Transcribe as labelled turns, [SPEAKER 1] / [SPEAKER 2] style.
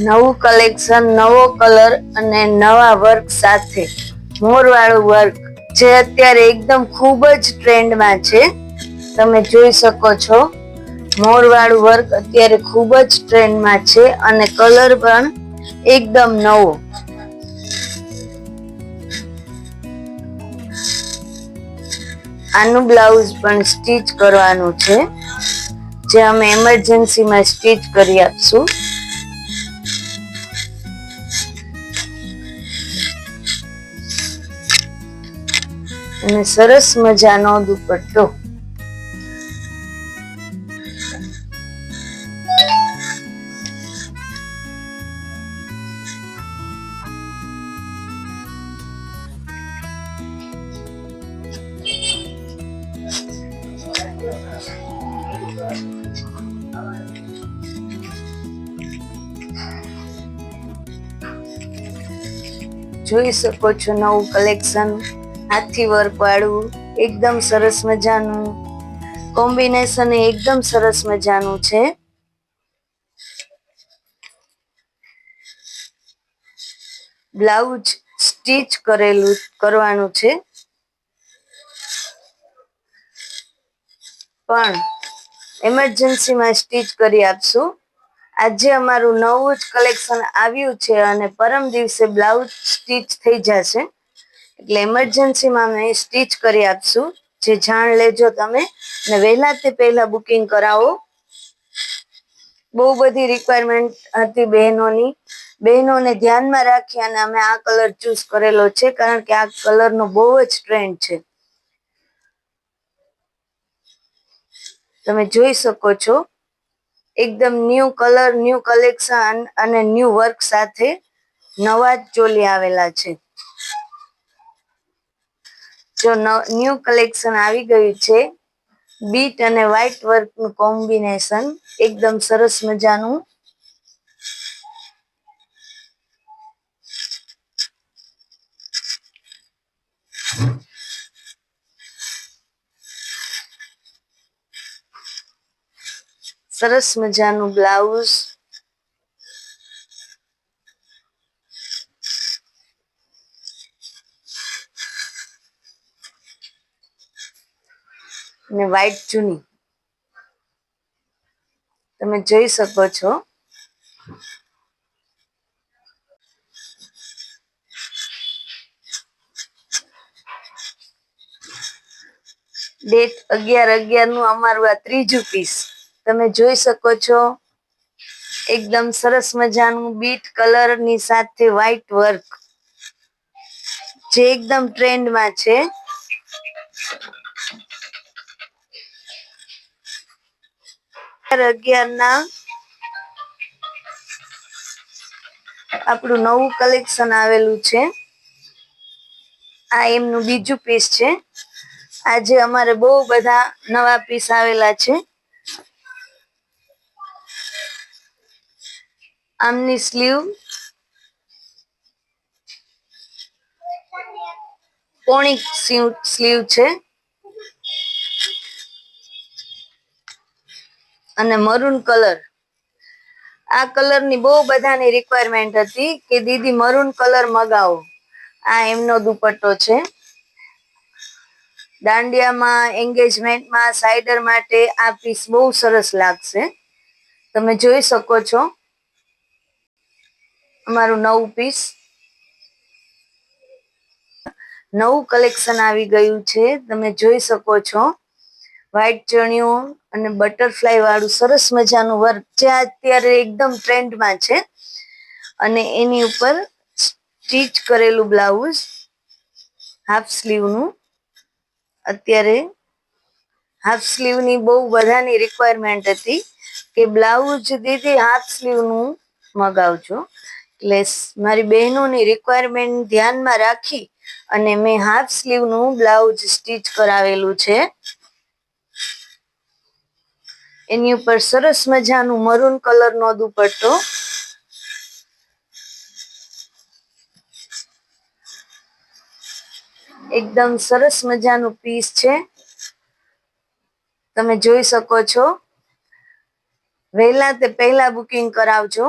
[SPEAKER 1] નવું કલેક્શન, નવો કલર અને નવા વર્ક સાથે મોરવાળું વર્ક જે અત્યારે એકદમ ખૂબ જ ટ્રેન્ડમાં છે. તમે જોઈ શકો છો મોરવાળું વર્ક અત્યારે ખૂબ જ ટ્રેન્ડમાં છે અને કલર પણ એકદમ નવો. આનું બ્લાઉઝ પણ સ્ટીચ કરવાનું છે, જે અમે એમરજન્સીમાં સ્ટીચ કરી આપશું. અને સરસ મજાનો દુપટ્ટો. જોઈ શકો છો નવું કલેક્શન, હાથી વર્ક વાળું, એકદમ સરસ મજાનું કોમ્બિનેશન, એકદમ સરસ મજાનું છે. બ્લાઉઝ સ્ટીચ કરવાનું છે, પણ એમરજન્સીમાં સ્ટીચ કરી આપશું. આજે અમારું નવું જ કલેક્શન આવ્યું છે અને પરમ દિવસે બ્લાઉઝ સ્ટીચ થઈ જશે, એટલે એમરજન્સીમાં અમે સ્ટીચ કરી આપશું. જે જાણ લેજો તમે, ને વહેલા તે પહેલા બુકિંગ કરાવો. બહુ બધી રિક્વાયરમેન્ટ હતી બહેનોને ધ્યાનમાં રાખી અને અમે આ કલર ચૂઝ કરેલો છે, કારણ કે આ કલરનો બહુ જ ટ્રેન્ડ છે. તમે જોઈ શકો છો એકદમ ન્યૂ કલર, ન્યૂ કલેક્શન અને ન્યૂ વર્ક સાથે નવા જ ચોલી આવેલા છે. જો ન્યૂ કલેક્શન આવી ગયું છે, બીટ અને વ્હાઈટ વર્ક નું કોમ્બિનેશન, એકદમ સરસ મજાનું. સરસ મજાનું બ્લાઉઝ, અને વ્હાઈટ ચુની. તમે જોઈ શકો છો ડેટ 11/11 નું અમારું આ ત્રીજું પીસ. તમે જોઈ શકો છો એકદમ સરસ મજાનું બીટ કલર ની સાથે વ્હાઈટ વર્ક, જે એકદમ ટ્રેન્ડમાં છે. 11/11 ના આપણું નવું કલેક્શન આવેલું છે. આ એમનું બીજું પીસ છે. આજે અમારે બહુ બધા નવા પીસ આવેલા છે. આમની સ્લીવ પોણી સ્લીવ છે અને મરૂન કલર. આ કલર ની બહુ બધાની રિક્વાયરમેન્ટ હતી કે દીદી મરૂન કલર મગાવો. આ એમનો દુપટ્ટો છે. દાંડિયામાં, એન્ગેજમેન્ટમાં, સાઈડર માટે આ પીસ બહુ સરસ લાગશે. તમે જોઈ શકો છો અમારું નવું પીસ. નવું કલેક્શન આવી ગયું છે. તમે જોઈ શકો છો વ્હાઈટ ચણિયું અને બટરફ્લાય વાળું સરસ મજાનું વર્ક, જે અત્યારે એકદમ ટ્રેન્ડમાં છે. અને એની ઉપર સ્ટીચ કરેલું બ્લાઉઝ, હાફ સ્લીવ નું. અત્યારે હાફ સ્લીવ ની બહુ બધાની રિક્વાયરમેન્ટ હતી કે બ્લાઉઝ દીદી હાફ સ્લીવ નું મગાવજો, એટલે મારી બહેનોની રિક્વાયરમેન્ટ ધ્યાનમાં રાખી અને મેં હાફ સ્લીવ નું બ્લાઉઝ સ્ટીચ કરાવેલું છે. એની ઉપર સરસ મજાનું મરૂન કલર નો દુપટ્ટો, એકદમ સરસ મજાનું પીસ છે. તમે જોઈ શકો છો વહેલા તે પહેલા બુકિંગ કરાવજો.